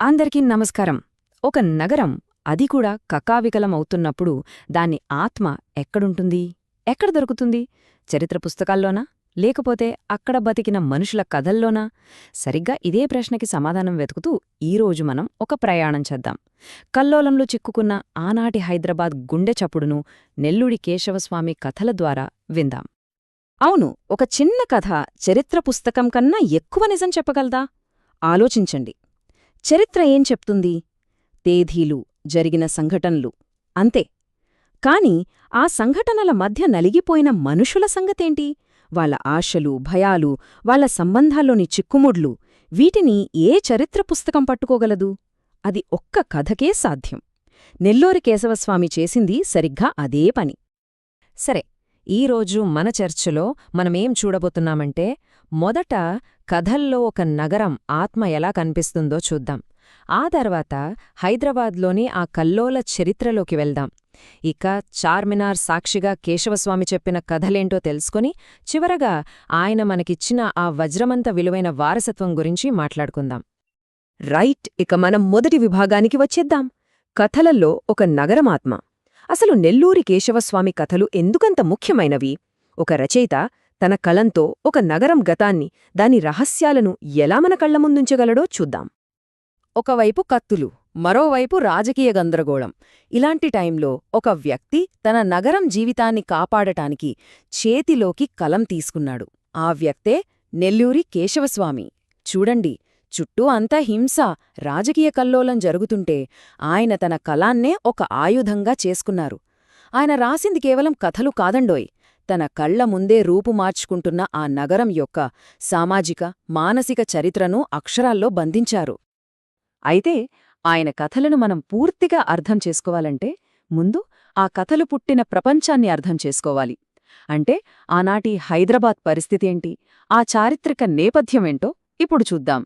అందరికీ నమస్కారం. ఒక నగరం అది కూడా కకావికలమవుతున్నప్పుడు దాని ఆత్మ ఎక్కడుంటుంది? ఎక్కడ దొరుకుతుంది? చరిత్ర పుస్తకాల్లోనా? లేకపోతే అక్కడ బతికిన మనుషుల కథల్లోనా? సరిగ్గా ఇదే ప్రశ్నకి సమాధానం వెతుకుతూ ఈరోజు మనం ఒక ప్రయాణం చేద్దాం. కల్లోలంలో చిక్కుకున్న ఆనాటి హైదరాబాద్ గుండె చప్పుడును నెల్లూడి కేశవస్వామి కథల ద్వారా విందాం. అవును, ఒక చిన్న కథ చరిత్ర పుస్తకం కన్నా ఎక్కువ నిజం చెప్పగలదా? ఆలోచించండి. చరిత్ర ఏం చెప్తుంది? తేదీలు, జరిగిన సంఘటనలు అంతే. కాని ఆ సంఘటనల మధ్య నలిగిపోయిన మనుషుల సంగతేంటి? వాళ్ళ ఆశలు, భయాలు, వాళ్ళ సంబంధాల్లోని చిక్కుముడ్లు, వీటిని ఏ చరిత్ర పుస్తకం పట్టుకోగలదు? అది ఒక్క కథకే సాధ్యం. నెల్లూరి కేశవస్వామి చేసింది సరిగ్గా అదే పని. సరే, ఈరోజు మన చర్చలో మనమేం చూడబోతున్నామంటే, మొదట కథల్లో ఒక నగరం ఆత్మ ఎలా కనిపిస్తుందో చూద్దాం. ఆ తర్వాత హైదరాబాద్లోని ఆ కల్లోల చరిత్రలోకి వెళ్దాం. ఇక చార్మినార్ సాక్షిగా కేశవస్వామి చెప్పిన కథలేంటో తెలుసుకొని చివరగా ఆయన మనకిచ్చిన ఆ వజ్రమంత విలువైన వారసత్వం గురించి మాట్లాడుకుందాం. రైట్, ఇక మనం మొదటి విభాగానికి వచ్చేద్దాం. కథలలో ఒక నగరమాత్మ. అసలు నెల్లూరి కేశవస్వామి కథలు ఎందుకంత ముఖ్యమైనవి? ఒక రచయిత తన కలంతో ఒక నగరం గతాన్ని, దాని రహస్యాలను ఎలా మన కళ్ల ముందుంచగలడో చూద్దాం. ఒకవైపు కత్తులు, మరోవైపు రాజకీయ గందరగోళం. ఇలాంటి టైంలో ఒక వ్యక్తి తన నగరం జీవితాన్ని కాపాడటానికి చేతిలోకి కలం తీసుకున్నాడు. ఆ వ్యక్తే నెల్లూరి కేశవస్వామి. చూడండి, చుట్టూ అంతా హింస, రాజకీయ కల్లోలం జరుగుతుంటే ఆయన తన కలాన్నే ఒక ఆయుధంగా చేసుకున్నారు. ఆయన రాసింది కేవలం కథలు కాదండోయ్, తన కళ్ల ముందే రూపుమార్చుకుంటున్న ఆ నగరం యొక్క సామాజిక, మానసిక చరిత్రను అక్షరాల్లో బంధించారు. అయితే ఆయన కథలను మనం పూర్తిగా అర్థం చేసుకోవాలంటే ముందు ఆ కథలు పుట్టిన ప్రపంచాన్ని అర్థం చేసుకోవాలి. అంటే ఆనాటి హైదరాబాద్ పరిస్థితేంటి, ఆ చారిత్రక నేపథ్యమేంటో ఇప్పుడు చూద్దాం.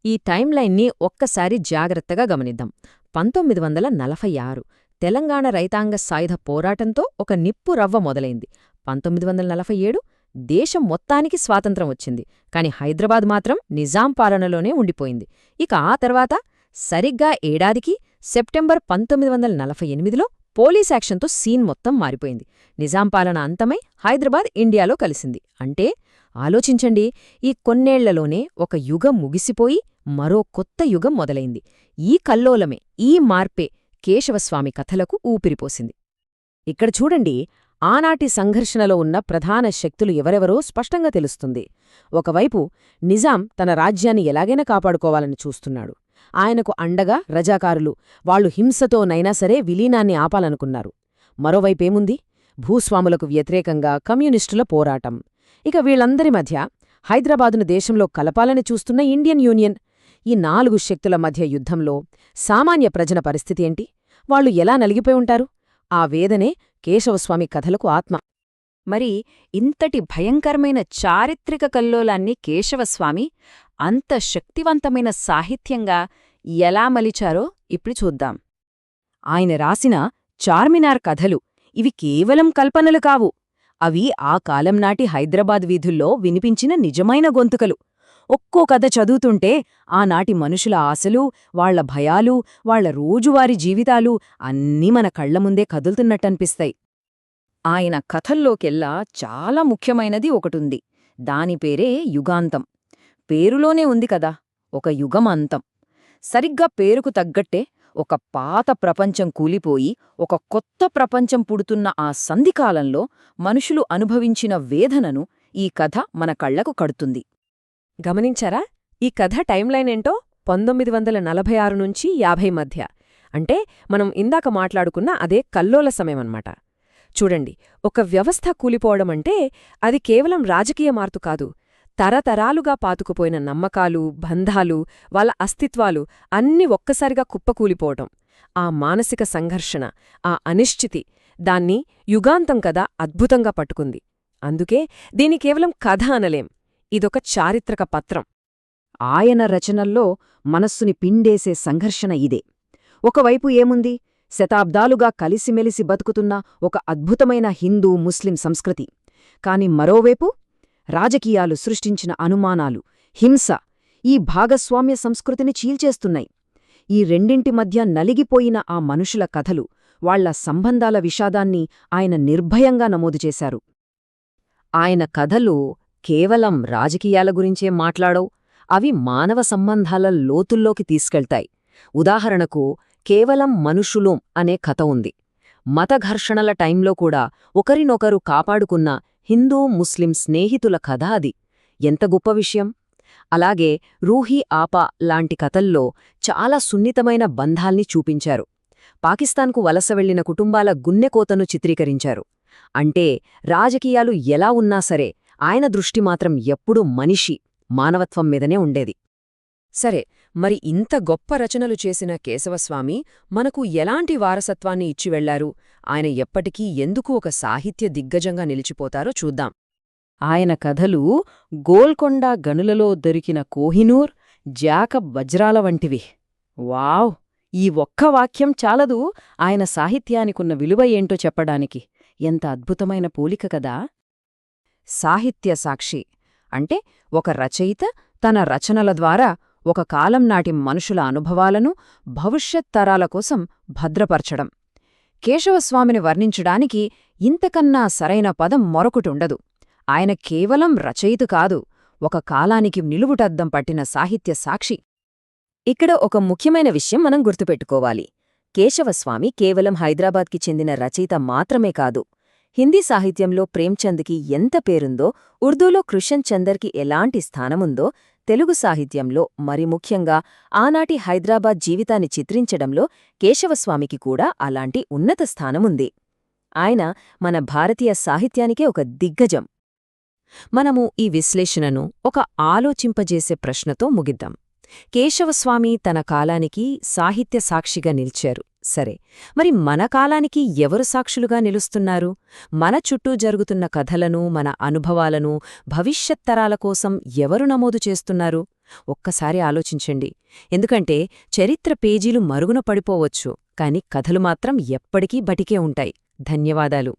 ఈ టైంలైన్ని ఒక్కసారి జాగ్రత్తగా గమనిద్దాం. 1946 తెలంగాణ రైతాంగ సాయుధ పోరాటంతో ఒక నిప్పు రవ్వ మొదలైంది. 1947 దేశం మొత్తానికి స్వాతంత్రం వచ్చింది. కాని హైదరాబాద్ మాత్రం నిజాం పాలనలోనే ఉండిపోయింది. ఇక ఆ తర్వాత సరిగ్గా ఏడాదికి సెప్టెంబర్ 1948లో పోలీస్ యాక్షన్తో సీన్ మొత్తం మారిపోయింది. నిజాం పాలన అంతమై హైదరాబాద్ ఇండియాలో కలిసింది. అంటే ఆలోచించండి, ఈ కొన్నేళ్లలోనే ఒక యుగం ముగిసిపోయి మరో కొత్త యుగం మొదలైంది. ఈ కల్లోలమే, ఈ మార్పే కేశవస్వామి కథలకు ఊపిరిపోసింది. ఇక్కడ చూడండి, ఆనాటి సంఘర్షణలో ఉన్న ప్రధాన శక్తులు ఎవరెవరో స్పష్టంగా తెలుస్తుంది. ఒకవైపు నిజాం తన రాజ్యాన్ని ఎలాగైనా కాపాడుకోవాలని చూస్తున్నాడు. ఆయనకు అండగా రజాకారులు, వాళ్లు హింసతోనైనా సరే విలీనాన్ని ఆపాలనుకున్నారు. మరోవైపేముంది? భూస్వాములకు వ్యతిరేకంగా కమ్యూనిస్టుల పోరాటం. ఇక వీళ్లందరి మధ్య హైదరాబాదును దేశంలో కలపాలని చూస్తున్న ఇండియన్ యూనియన్. ఈ 4 శక్తుల మధ్య యుద్ధంలో సామాన్య ప్రజల పరిస్థితి ఏంటి? వాళ్లు ఎలా నలిగిపోయి ఉంటారు? ఆ వేదనే కేశవస్వామి కథలకు ఆత్మ. మరి ఇంతటి భయంకరమైన చారిత్రక కల్లోలాన్ని కేశవస్వామి అంత శక్తివంతమైన సాహిత్యంగా ఎలా మలిచారో ఇప్పుడు చూద్దాం. ఆయన రాసిన చార్మినార్ కథలు ఇవి కేవలం కల్పనలు కావు. అవి ఆ కాలం నాటి హైదరాబాద్ వీధుల్లో వినిపించిన నిజమైన గొంతుకలు. ఒక్కో కథ చదువుతుంటే ఆనాటి మనుషుల ఆశలు, వాళ్ల భయాలు, వాళ్ల రోజువారీ జీవితాలు అన్నీ మన కళ్లముందే కదులుతున్నట్టనిపిస్తాయి. ఆయన కథల్లోకెల్లా చాలా ముఖ్యమైనది ఒకటుంది. దాని పేరే యుగాంతం. పేరులోనే ఉంది కదా, ఒక యుగం అంతం. సరిగ్గా పేరుకు తగ్గట్టే ఒక పాత ప్రపంచం కూలిపోయి ఒక కొత్త ప్రపంచం పుడుతున్న ఆ సంధికాలంలో మనుషులు అనుభవించిన వేదనను ఈ కథ మన కళ్లకు కడుతుంది. గమనించారా? ఈ కథ టైంలైన్ ఏంటో? 1946 నుంచి 50 మధ్య. అంటే మనం ఇందాక మాట్లాడుకున్న అదే కల్లోల సమయమన్నమాట. చూడండి, ఒక వ్యవస్థ కూలిపోవడమంటే అది కేవలం రాజకీయ మార్పు కాదు. తరతరాలుగా పాతుకుపోయిన నమ్మకాలు, బంధాలు, వాళ్ళ అస్తిత్వాలు అన్నీ ఒక్కసారిగా కుప్పకూలిపోవటం. ఆ మానసిక సంఘర్షణ, ఆ అనిశ్చితి, దాన్ని యుగాంతం కథ అద్భుతంగా పట్టుకుంది. అందుకే దీని కేవలం కథ అనలేం, ఇదొక చారిత్రక పత్రం. ఆయన రచనల్లో మనస్సుని పిండేసే సంఘర్షణ ఇదే. ఒకవైపు ఏముంది? శతాబ్దాలుగా కలిసిమెలిసి బతుకుతున్న ఒక అద్భుతమైన హిందూ, ముస్లిం సంస్కృతి. కాని మరోవైపు రాజకీయాలు సృష్టించిన అనుమానాలు, హింస ఈ భాగస్వామ్య సంస్కృతిని చీల్చేస్తున్నాయి. ఈ రెండింటి మధ్య నలిగిపోయిన ఆ మనుషుల కథలు, వాళ్ల సంబంధాల విషాదాన్ని ఆయన నిర్భయంగా నమోదు చేశారు. ఆయన కథలు కేవలం రాజకీయాల గురించే మాట్లాడవు, అవి మానవ సంబంధాల లోతుల్లోకి తీసుకెళ్తాయి. ఉదాహరణకు కేవలం మనుషులం అనే కథ ఉంది. మత ఘర్షణల టైంలో కూడా ఒకరినొకరు కాపాడుకున్న హిందూ ముస్లిం స్నేహితుల కథ అది. ఎంత గొప్ప విషయం! అలాగే రూహీ ఆపా లాంటి కథల్లో చాలా సున్నితమైన బంధాల్ని చూపించారు. పాకిస్తాన్కు వలస వెళ్లిన కుటుంబాల గున్నెకోతను చిత్రీకరించారు. అంటే రాజకీయాలు ఎలా ఉన్నా సరే ఆయన దృష్టి మాత్రం ఎప్పుడూ మనిషి, మానవత్వం మీదనే ఉండేది. సరే, మరి ఇంత గొప్ప రచనలు చేసిన కేశవస్వామి మనకు ఎలాంటి వారసత్వాన్ని ఇచ్చి వెళ్లారు? ఆయన ఎప్పటికీ ఎందుకు ఒక సాహిత్య దిగ్గజంగా నిలిచిపోతారో చూద్దాం. ఆయన కథలు గోల్కొండ గనులలో దొరికిన కోహినూర్, జాకబ్ వజ్రాల వంటివి. వావ్! ఈ ఒక్క వాక్యం చాలదు ఆయన సాహిత్యానికున్న విలువ ఏంటో చెప్పడానికి. ఎంత అద్భుతమైన పోలిక కదా! సాహిత్య సాక్షి అంటే ఒక రచయిత తన రచనల ద్వారా ఒక కాలం నాటి మనుషుల అనుభవాలను భవిష్యత్ తరాల కోసం భద్రపరచడం. కేశవస్వామిని వర్ణించడానికి ఇంతకన్నా సరైన పదం మరొకటుండదు. ఆయన కేవలం రచయిత కాదు, ఒక కాలానికి నిలువుటద్దం పట్టిన సాహిత్య సాక్షి. ఇక్కడ ఒక ముఖ్యమైన విషయం మనం గుర్తుపెట్టుకోవాలి. కేశవస్వామి కేవలం హైదరాబాద్కి చెందిన రచయిత మాత్రమే కాదు. హిందీ సాహిత్యంలో ప్రేమ్చంద్కి ఎంత పేరుందో, ఉర్దూలో కృష్ణ్ చందర్కి ఎలాంటి స్థానముందో, తెలుగు సాహిత్యంలో మరి ముఖ్యంగా ఆనాటి హైదరాబాద్ జీవితాన్ని చిత్రించడంలో కేశవస్వామికి కూడా అలాంటి ఉన్నత స్థానముంది. ఆయన మన భారతీయ సాహిత్యానికే ఒక దిగ్గజం. మనము ఈ విశ్లేషణను ఒక ఆలోచింపజేసే ప్రశ్నతో ముగిద్దాం. కేశవస్వామి తన కాలానికి సాహిత్య సాక్షిగా నిలిచారు. సరే, మరి మన కాలానికి ఎవరు సాక్షులుగా నిలుస్తున్నారు? మన చుట్టూ జరుగుతున్న కథలను, మన అనుభవాలను భవిష్యత్ తరాల కోసం ఎవరు నమోదు చేస్తున్నారు? ఒక్కసారి ఆలోచించండి. ఎందుకంటే చరిత్ర పేజీలు మరుగున పడిపోవచ్చు, కాని కథలు మాత్రం ఎప్పటికీ బటికే ఉంటాయి. ధన్యవాదాలు.